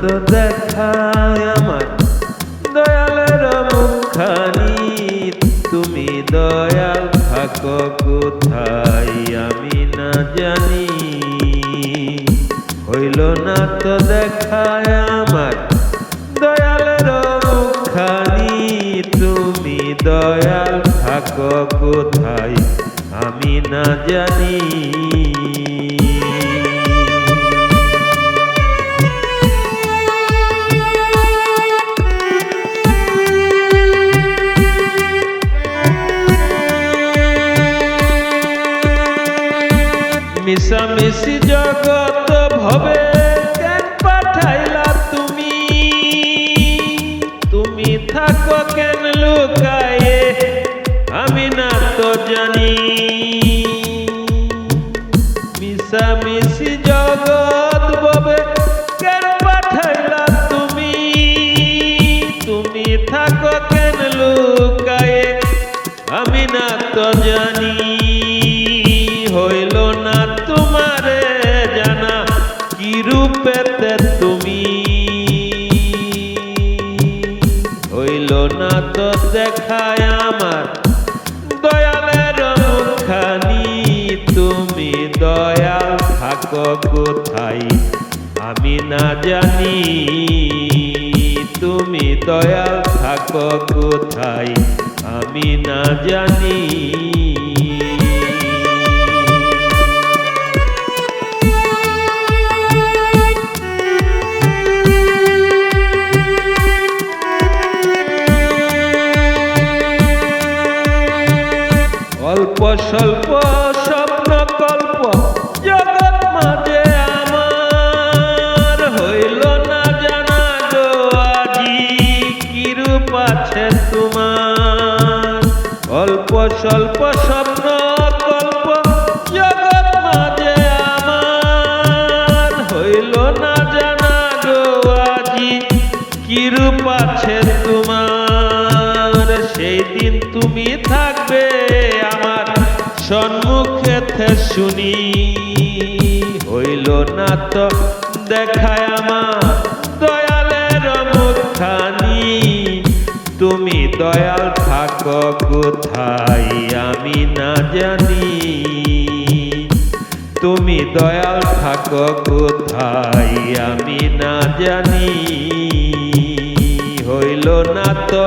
তো দেখায় আমার দয়ালের মুখখানি। তুমি দয়াল থাকো কোথায় আমি না জানি। হইল না তো দেখায় আমার দয়ালের মুখখানি। তুমি দয়াল থাকো কোথায় আমি না জানি। মিশামিশি জগত ভবে কেন পাঠাইলা তুমি। তুমি থাকো কেন লুকায়ে আমি না তো জানি। মিশামিশি জগৎ ভবে কেন পাঠাইলা তুমি। তুমি থাকো কেন লুকায়ে আমি না তো জানি। হইল না তোমারে জানা কি রূপেতে তুমি। হইল না তো দেখায় আমার দয়ালের মুখখানি। তুমি দয়াল থাকো কোথায় আমি না জানি। তুমি দয়াল থাকো কোথায় আমি না জানি। অল্প স্বল্প স্বপ্ন কল্প জগৎ মাঝে আমার। হইল না জানা গো আজি কি রূপ আছে তোমার। অল্প স্বল্প স্বপ্ন কল্প জগৎ মাঝে আমার। হইল না জানা গো আজি কি রূপ আছে তোমার। সেই দিন তুমি থাকবে আমার সম্মুখেতে শুনি। হইল না তো দেখায় আমার দয়ালের মুখখানি। তুমি দয়াল থাকো কোথায় আমি না জানি। তুমি দয়াল থাকো কোথায় আমি না জানি। হইল না তো